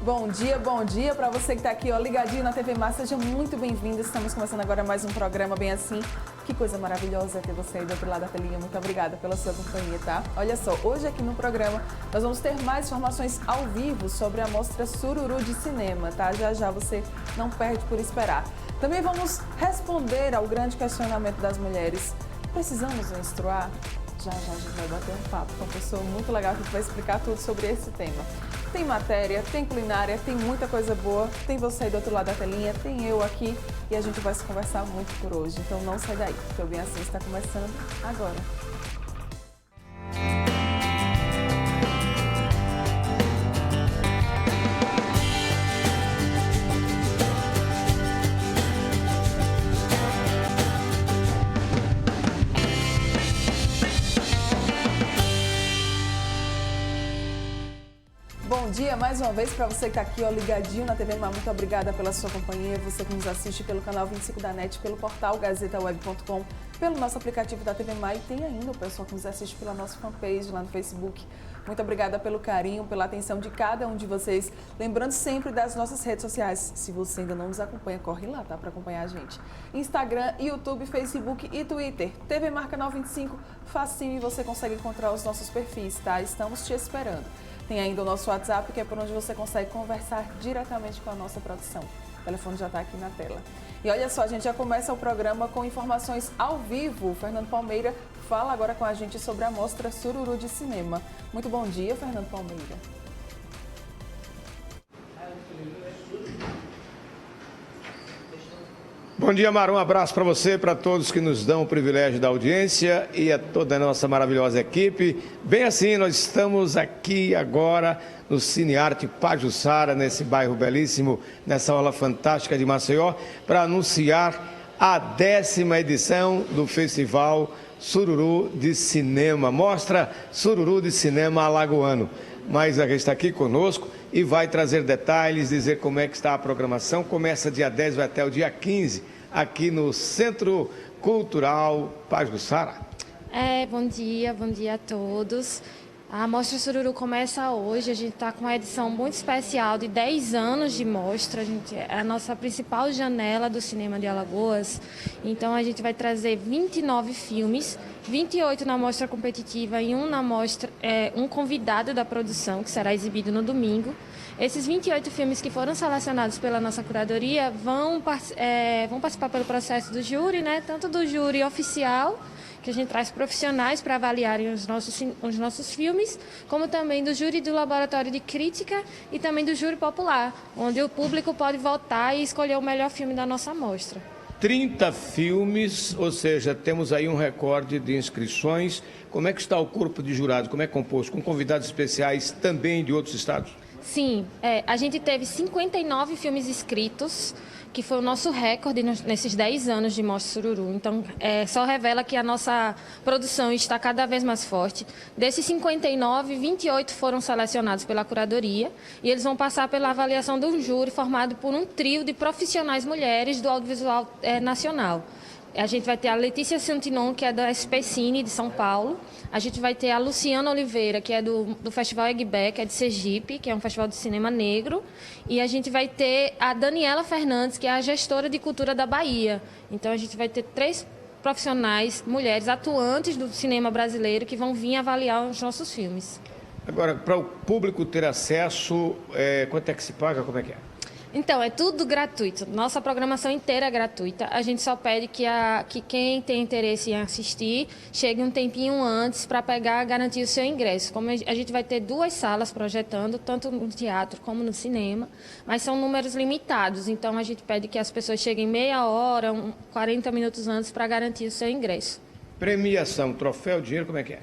Bom dia para você que está aqui, ó, ligadinho na TV Mar, seja muito bem-vindo. Estamos começando agora mais um programa bem assim. Que coisa maravilhosa ter você aí do outro lado da telinha. Muito obrigada pela sua companhia, tá? Olha só, hoje aqui no programa nós vamos ter mais informações ao vivo sobre a mostra Sururu de Cinema, tá? Já você não perde por esperar. Também vamos responder ao grande questionamento das mulheres. Precisamos menstruar? Já a gente vai bater um papo com uma pessoa muito legal que vai explicar tudo sobre esse tema. Tem matéria, tem culinária, tem muita coisa boa, tem você aí do outro lado da telinha, tem eu aqui e a gente vai se conversar muito por hoje. Então não sai daí, porque o Bem Assim está começando agora. Bom dia mais uma vez para você que está aqui, ó, ligadinho na TV Mar. Muito obrigada pela sua companhia. Você que nos assiste pelo canal 25 da NET, pelo portal gazetaweb.com, pelo nosso aplicativo da TV Mar e tem ainda o pessoal que nos assiste pela nossa fanpage lá no Facebook. Muito obrigada pelo carinho, pela atenção de cada um de vocês. Lembrando sempre das nossas redes sociais. Se você ainda não nos acompanha, corre lá, tá? Para acompanhar a gente. Instagram, YouTube, Facebook e Twitter. TV Mar Canal 25, facinho e você consegue encontrar os nossos perfis, tá? Estamos te esperando. Tem ainda o nosso WhatsApp, que é por onde você consegue conversar diretamente com a nossa produção. O telefone já está aqui na tela. E olha só, a gente já começa o programa com informações ao vivo. O Fernando Palmeira fala agora com a gente sobre a mostra Sururu de Cinema. Muito bom dia, Fernando Palmeira. Bom dia, Mara. Um abraço para você, para todos que nos dão o privilégio da audiência e a toda a nossa maravilhosa equipe. Bem assim, nós estamos aqui agora no Cine Arte Pajuçara, nesse bairro belíssimo, nessa aula fantástica de Maceió, para anunciar a 10ª edição do Festival Sururu de Cinema. Mostra Sururu de Cinema Alagoano. Mas a gente está aqui conosco e vai trazer detalhes, dizer como é que está a programação. Começa dia 10, vai até o dia 15, aqui no Centro Cultural Pajuçara. Bom dia a todos. A Mostra Sururu começa hoje, a gente está com uma edição muito especial de 10 anos de mostra. É a nossa principal janela do cinema de Alagoas. Então a gente vai trazer 29 filmes, 28 na mostra competitiva e um convidado da produção, que será exibido no domingo. Esses 28 filmes que foram selecionados pela nossa curadoria vão participar pelo processo do júri, né? Tanto do júri oficial, que a gente traz profissionais para avaliarem os nossos filmes, como também do júri do Laboratório de Crítica e também do júri popular, onde o público pode votar e escolher o melhor filme da nossa mostra. 30 filmes, ou seja, temos aí um recorde de inscrições. Como é que está o corpo de jurados? Como é composto? Com convidados especiais também de outros estados? Sim, a gente teve 59 filmes inscritos, que foi o nosso recorde nesses 10 anos de Mostra Sururu. Então, só revela que a nossa produção está cada vez mais forte. Desses 59, 28 foram selecionados pela curadoria e eles vão passar pela avaliação de um júri formado por um trio de profissionais mulheres do audiovisual nacional. A gente vai ter a Letícia Santinon, que é da SP Cine de São Paulo. A gente vai ter a Luciana Oliveira, que é do Festival Egbe, que é de Sergipe, que é um festival de cinema negro. E a gente vai ter a Daniela Fernandes, que é a gestora de cultura da Bahia. Então a gente vai ter 3 profissionais, mulheres atuantes do cinema brasileiro, que vão vir avaliar os nossos filmes. Agora, para o público ter acesso, quanto é que se paga? Como é que é? Então, é tudo gratuito. Nossa programação inteira é gratuita. A gente só pede que quem tem interesse em assistir chegue um tempinho antes para garantir o seu ingresso. Como a gente vai ter 2 salas projetando, tanto no teatro como no cinema, mas são números limitados. Então, a gente pede que as pessoas cheguem meia hora, 40 minutos antes para garantir o seu ingresso. Premiação, troféu, dinheiro, como é que é?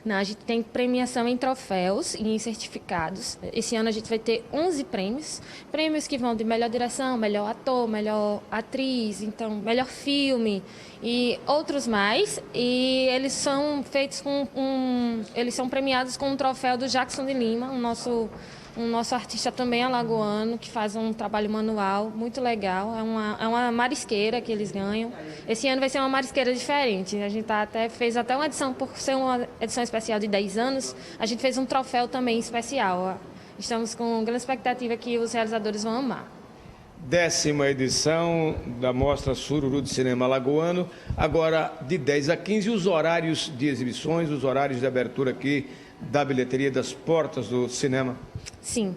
Não, a gente tem premiação em troféus e em certificados. Esse ano a gente vai ter 11 prêmios. Prêmios que vão de melhor direção, melhor ator, melhor atriz, então melhor filme e outros mais. E eles são feitos eles são premiados com um troféu do Jackson de Lima, um nosso artista também alagoano, que faz um trabalho manual muito legal. É uma marisqueira que eles ganham. Esse ano vai ser uma marisqueira diferente. A gente fez uma edição, por ser uma edição especial de 10 anos, a gente fez um troféu também especial. estamos com grande expectativa que os realizadores vão amar. 10ª edição da Mostra Sururu de Cinema Alagoano, agora de 10 a 15, os horários de exibições, os horários de abertura aqui da bilheteria, das portas do cinema. Sim,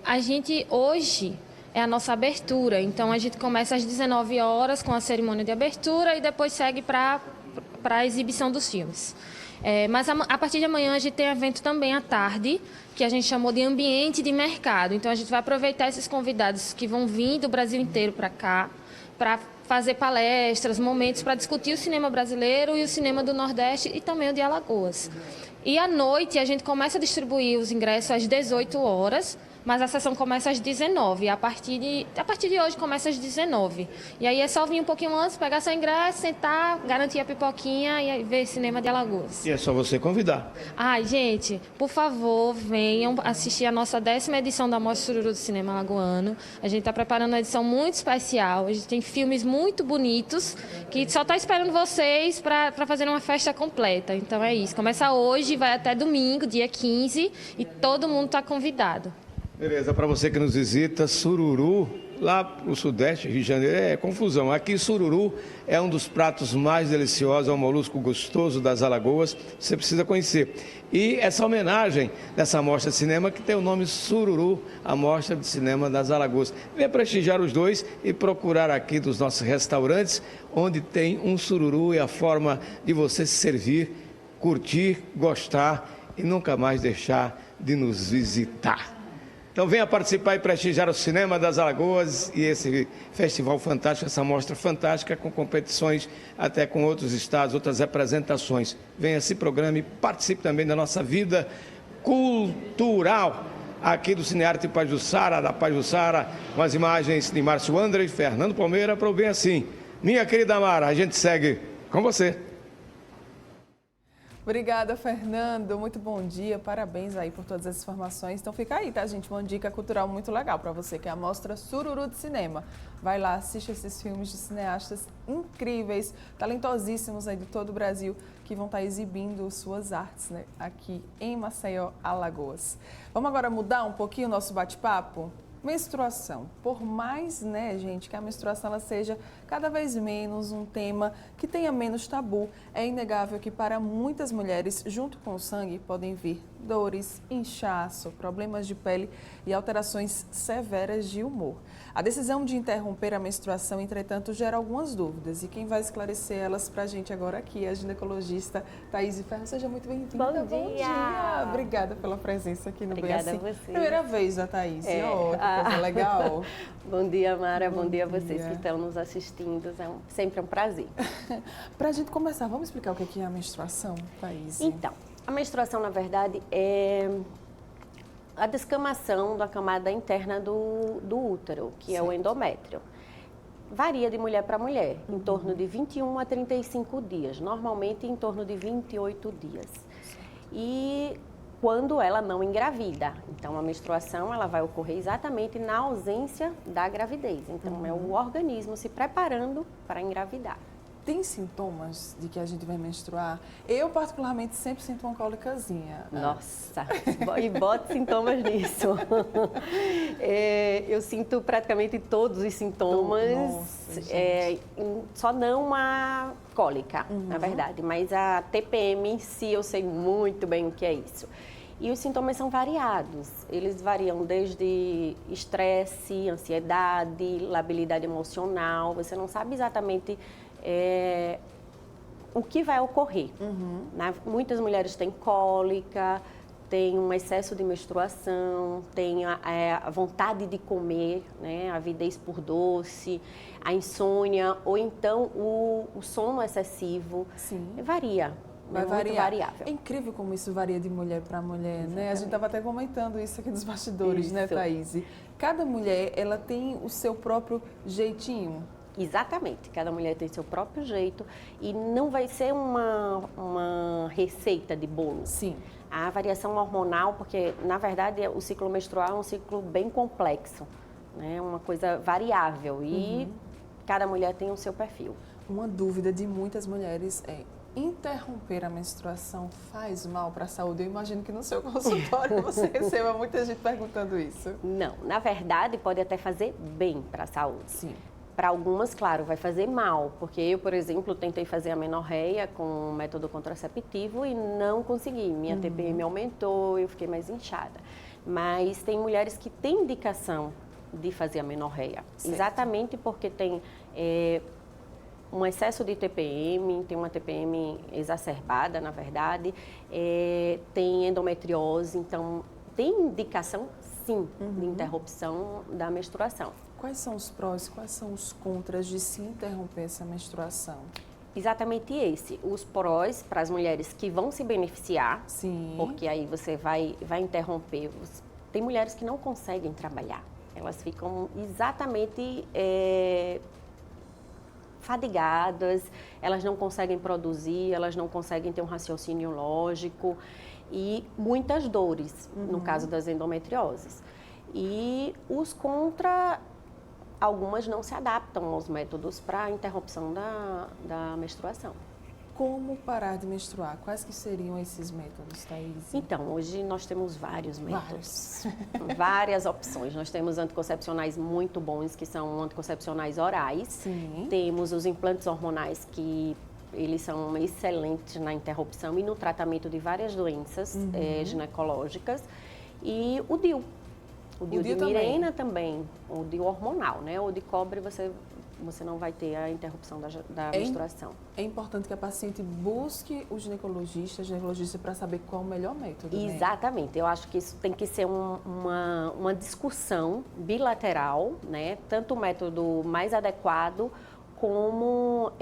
a gente hoje é a nossa abertura, então a gente começa às 19 horas com a cerimônia de abertura e depois segue para a exibição dos filmes. Mas a partir de amanhã a gente tem evento também à tarde, que a gente chamou de ambiente de mercado. Então a gente vai aproveitar esses convidados que vão vir do Brasil inteiro para cá, para fazer palestras, momentos para discutir o cinema brasileiro e o cinema do Nordeste e também o de Alagoas. E à noite a gente começa a distribuir os ingressos às 18 horas, mas a sessão começa às 19. A partir de hoje começa às 19. E aí é só vir um pouquinho antes, pegar seu ingresso, sentar, garantir a pipoquinha e ver cinema de Alagoas. E é só você convidar. Ai, gente, por favor, venham assistir a nossa 10ª edição da Mostra Sururu do Cinema Alagoano. A gente está preparando uma edição muito especial. A gente tem filmes muito bonitos que só está esperando vocês para fazer uma festa completa. Então é isso. Começa hoje, vai até domingo, dia 15, e todo mundo está convidado. Beleza, para você que nos visita, sururu, lá no Sudeste, Rio de Janeiro, é confusão. Aqui, sururu é um dos pratos mais deliciosos, é um molusco gostoso das Alagoas, você precisa conhecer. E essa homenagem dessa mostra de cinema que tem o nome Sururu, a Mostra de Cinema das Alagoas. Venha prestigiar os dois e procurar aqui dos nossos restaurantes, onde tem um sururu e a forma de você se servir, curtir, gostar e nunca mais deixar de nos visitar. Então venha participar e prestigiar o Cinema das Alagoas e esse festival fantástico, essa mostra fantástica, com competições até com outros estados, outras representações. Venha, se programe, participe também da nossa vida cultural aqui do Cinearte Pajuçara, da Pajuçara, com as imagens de Márcio André e Fernando Palmeira, para o Bem Assim. Minha querida Mara, a gente segue com você. Obrigada, Fernando. Muito bom dia. Parabéns aí por todas as informações. Então fica aí, tá, gente? Uma dica cultural muito legal para você, que é a Mostra Sururu de Cinema. Vai lá, assiste esses filmes de cineastas incríveis, talentosíssimos aí de todo o Brasil, que vão estar exibindo suas artes, né, aqui em Maceió, Alagoas. Vamos agora mudar um pouquinho o nosso bate-papo? Menstruação. Por mais, né, gente, que a menstruação ela seja cada vez menos um tema que tenha menos tabu, é inegável que para muitas mulheres, junto com o sangue, podem vir dores, inchaço, problemas de pele e alterações severas de humor. A decisão de interromper a menstruação, entretanto, gera algumas dúvidas e quem vai esclarecer elas para a gente agora aqui é a ginecologista Thaís Ferro. Seja muito bem-vinda. Bom dia! Obrigada pela presença aqui no Obrigada Bem Assim. a você. Primeira vez da Thaís. Que coisa legal. Bom dia, Mara. Bom dia a vocês que estão nos assistindo. Sempre um prazer. Para a gente começar, vamos explicar o que é a menstruação, Thaís? Então, a menstruação, na verdade, é a descamação da camada interna do útero, que é o endométrio. Varia de mulher para mulher, em torno de 21 a 35 dias, normalmente em torno de 28 dias. E quando ela não engravida. Então, a menstruação ela vai ocorrer exatamente na ausência da gravidez. Então, é o organismo se preparando para engravidar. Tem sintomas de que a gente vai menstruar? Eu, particularmente, sempre sinto uma cólicazinha. Nossa, e bota sintomas nisso. Eu sinto praticamente todos os sintomas, Nossa, só não a cólica, na verdade, mas a TPM em si eu sei muito bem o que é isso. E os sintomas são variados, eles variam desde estresse, ansiedade, labilidade emocional, você não sabe exatamente o que vai ocorrer. Muitas mulheres têm cólica, têm um excesso de menstruação, têm a vontade de comer, né, a avidez por doce, a insônia, ou então o sono excessivo. Sim. Varia. Vai muito variável. É incrível como isso varia de mulher para mulher, né? A gente estava até comentando isso aqui nos bastidores, né, Thaís? Cada mulher, ela tem o seu próprio jeitinho. Exatamente, cada mulher tem seu próprio jeito e não vai ser uma receita de bolo. Sim. A variação hormonal, porque na verdade o ciclo menstrual é um ciclo bem complexo, né? Uma coisa variável e cada mulher tem o seu perfil. Uma dúvida de muitas mulheres é: Interromper a menstruação faz mal para a saúde? Eu imagino que no seu consultório você receba muita gente perguntando isso. Não, na verdade pode até fazer bem para a saúde. Sim. Para algumas, claro, vai fazer mal, porque eu, por exemplo, tentei fazer a menorreia com um método contraceptivo e não consegui. Minha TPM aumentou, eu fiquei mais inchada. Mas tem mulheres que têm indicação de fazer a menorreia, certo. Exatamente porque tem um excesso de TPM, tem uma TPM exacerbada, na verdade, tem endometriose, então tem indicação, sim, de interrupção da menstruação. Quais são os prós e quais são os contras de se interromper essa menstruação? Exatamente esse. Os prós para as mulheres que vão se beneficiar, Sim. porque aí você vai interromper. Tem mulheres que não conseguem trabalhar. Elas ficam exatamente fadigadas, elas não conseguem produzir, elas não conseguem ter um raciocínio lógico e muitas dores, no caso das endometrioses. E os contra, algumas não se adaptam aos métodos para a interrupção da menstruação. Como parar de menstruar? Quais que seriam esses métodos, Thaís? Então, hoje nós temos vários métodos, várias opções. Nós temos anticoncepcionais muito bons, que são anticoncepcionais orais. Sim. Temos os implantes hormonais, que eles são excelentes na interrupção e no tratamento de várias doenças ginecológicas. E o DIU. O DIU de Mirena também, o DIU hormonal, né? O de cobre você não vai ter a interrupção da menstruação. É importante que a paciente busque o ginecologista para saber qual é o melhor método, né? Exatamente. Eu acho que isso tem que ser uma discussão bilateral, né? Tanto o método mais adequado como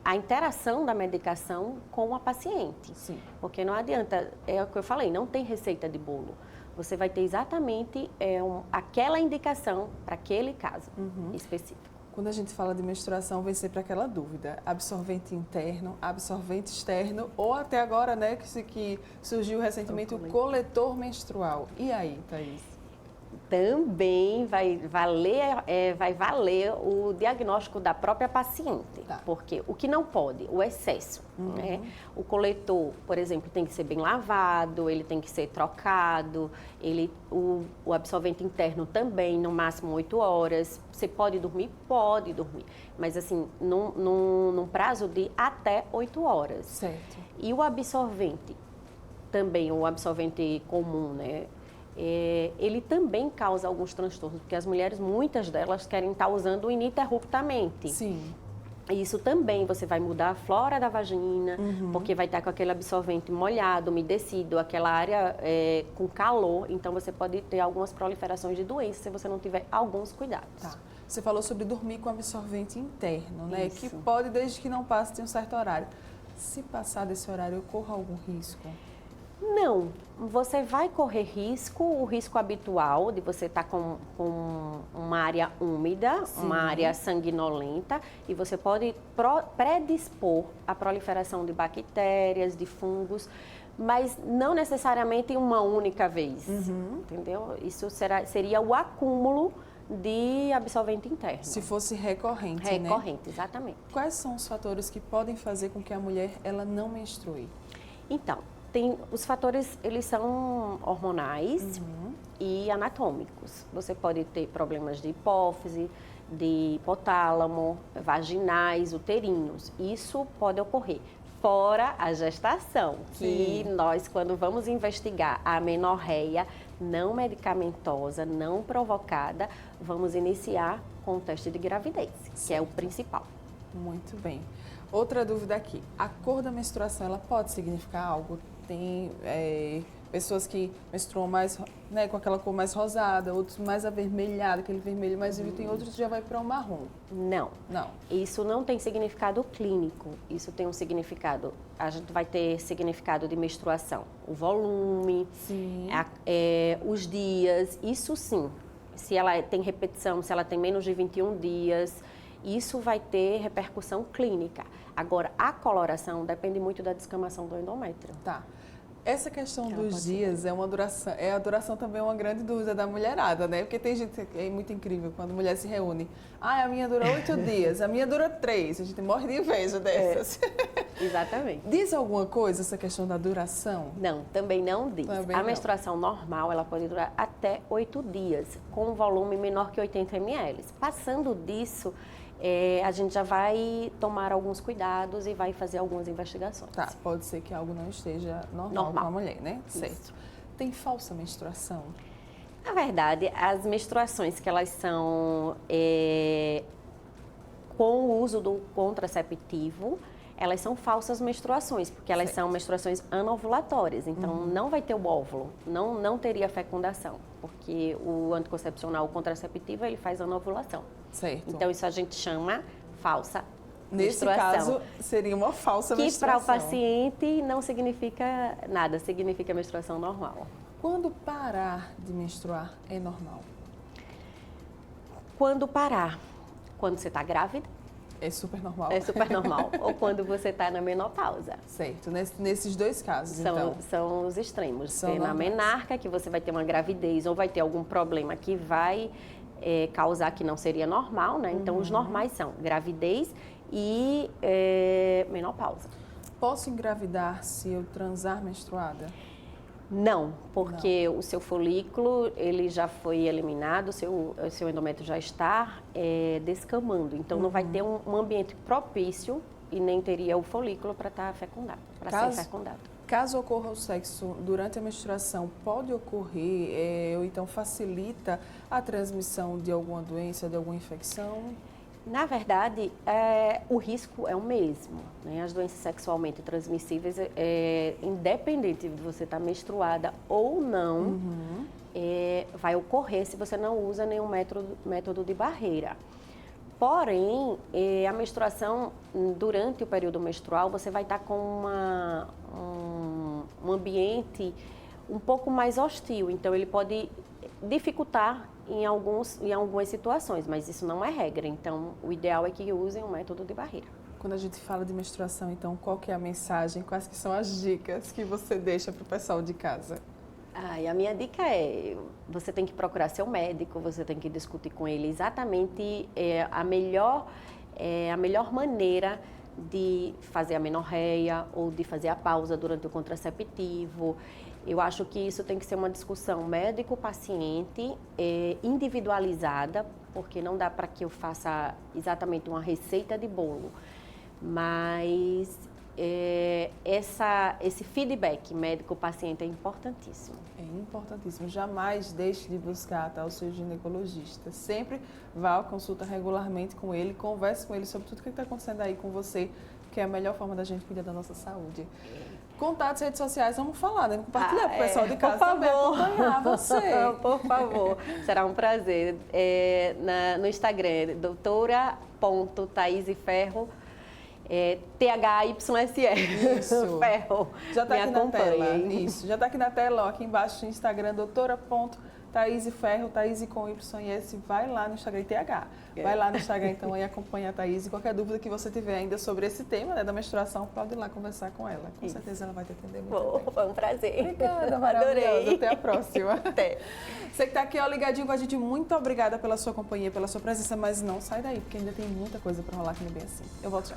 a interação da medicação com a paciente. Sim. Porque não adianta, é o que eu falei, não tem receita de bolo. Você vai ter exatamente aquela indicação para aquele caso específico. Quando a gente fala de menstruação, vem sempre aquela dúvida: absorvente interno, absorvente externo, ou até agora, né, que surgiu recentemente o coletor menstrual. E aí, Thaís? Também vai valer o diagnóstico da própria paciente. Tá. Porque o que não pode, o excesso. Né? O coletor, por exemplo, tem que ser bem lavado, ele tem que ser trocado, o absorvente interno também, no máximo 8 horas. Você pode dormir? Pode dormir. Mas assim, num prazo de até 8 horas. Certo. E o absorvente, também o absorvente comum, né? Ele também causa alguns transtornos, porque as mulheres, muitas delas, querem estar usando ininterruptamente. Sim. Isso também, você vai mudar a flora da vagina, porque vai estar com aquele absorvente molhado, umedecido, aquela área com calor, então você pode ter algumas proliferações de doenças se você não tiver alguns cuidados. Tá. Você falou sobre dormir com absorvente interno, né? Isso. Que pode, desde que não passe, ter um certo horário. Se passar desse horário, ocorra algum risco? Não, você vai correr risco, o risco habitual de você estar com uma área úmida, uma área sanguinolenta, e você pode predispor a proliferação de bactérias, de fungos, mas não necessariamente uma única vez, entendeu? Isso seria o acúmulo de absorvente interno. Se fosse recorrente, né? Recorrente, exatamente. Quais são os fatores que podem fazer com que a mulher ela não menstrue? Então, os fatores, eles são hormonais e anatômicos. Você pode ter problemas de hipófise, de hipotálamo, vaginais, uterinos. Isso pode ocorrer. Fora a gestação, que nós, quando vamos investigar a menorreia não medicamentosa, não provocada, vamos iniciar com o teste de gravidez, que é o principal. Muito bem. Outra dúvida aqui. A cor da menstruação, ela pode significar algo? Tem pessoas que menstruam mais, né, com aquela cor mais rosada, outros mais avermelhada, aquele vermelho mais vivo, tem outros que já vai para o marrom. Não. Não. Isso não tem significado clínico. Isso tem um significado, a gente vai ter significado de menstruação. O volume, os dias, isso sim. Se ela tem repetição, se ela tem menos de 21 dias, isso vai ter repercussão clínica. Agora, a coloração depende muito da descamação do endométrio. Tá. Essa questão dos dias é uma duração, a duração também é uma grande dúvida da mulherada, né? Porque tem gente, é muito incrível, quando a mulher se reúne. A minha dura 8 dias, a minha dura 3. A gente morre de inveja dessas. Exatamente. Diz alguma coisa essa questão da duração? Não, também não diz. Também a não. menstruação normal, ela pode durar até 8 dias, com um volume menor que 80 ml. Passando disso, a gente já vai tomar alguns cuidados e vai fazer algumas investigações. Tá, pode ser que algo não esteja normal com a mulher, né? Certo. Isso. Tem falsa menstruação? Na verdade, as menstruações que elas são com o uso do contraceptivo, elas são falsas menstruações, porque elas são menstruações anovulatórias. Então, não vai ter o óvulo, não teria fecundação, porque o anticoncepcional, o contraceptivo, ele faz anovulação. Certo. Então, isso a gente chama falsa Nesse menstruação. caso, seria uma falsa Que menstruação. para o paciente não significa nada, significa menstruação normal. Quando parar de menstruar é normal? Quando parar? Quando você está grávida, É super normal? é super normal. Ou quando você está na menopausa. Certo. Nesses dois casos, então. São os extremos. São Tem na normais. menarca, que você vai ter uma gravidez ou vai ter algum problema que vai causar que não seria normal, né? Então, os normais são gravidez e menopausa. Posso engravidar se eu transar menstruada? Não, porque o seu folículo ele já foi eliminado, o seu endométrio já está descamando. Então, não vai ter um ambiente propício e nem teria o folículo para estar fecundado, para ser fecundado. Caso ocorra o sexo durante a menstruação, pode ocorrer ou então facilita a transmissão de alguma doença, de alguma infecção? Na verdade, o risco é o mesmo, né? As doenças sexualmente transmissíveis, independente de você estar menstruada ou não, vai ocorrer se você não usa nenhum método de barreira. Porém, a menstruação, durante o período menstrual, você vai estar com um ambiente um pouco mais hostil, então ele pode dificultar em algumas situações, mas isso não é regra. Então, o ideal é que usem um método de barreira. Quando a gente fala de menstruação, então, qual que é a mensagem? Quais que são as dicas que você deixa para o pessoal de casa? E a minha dica é, você tem que procurar seu médico, você tem que discutir com ele exatamente a melhor maneira de fazer a menorreia ou de fazer a pausa durante o contraceptivo. Eu acho que isso tem que ser uma discussão médico-paciente, individualizada, porque não dá para que eu faça exatamente uma receita de bolo, mas esse feedback médico-paciente é importantíssimo. É importantíssimo. Jamais deixe de buscar o seu ginecologista. Sempre vá à consulta regularmente com ele, converse com ele sobre tudo o que está acontecendo aí com você, que é a melhor forma da gente cuidar da nossa saúde. Contatos, redes sociais, vamos falar, né? Compartilhar com o pessoal de casa também, acompanhar você. Por favor, será um prazer. No Instagram, doutora.thaísferro, THYSR. Isso. Ferro. Já está aqui na tela. Isso. Já está aqui na tela, ó, aqui embaixo no Instagram, doutora.thaísferro, Thaís com Y e S. Vai lá no Instagram, TH. Vai lá no Instagram, então, e acompanha a Thaís. Qualquer dúvida que você tiver ainda sobre esse tema, né, da menstruação, pode ir lá conversar com ela. Com certeza ela vai te atender muito bem. Foi um prazer. Obrigada, maravilhosa. Adorei. Até a próxima. Até. Você que está aqui, ó, ligadinho com a gente, muito obrigada pela sua companhia, pela sua presença, mas não sai daí, porque ainda tem muita coisa para rolar aqui no Bem Assim. Eu volto já.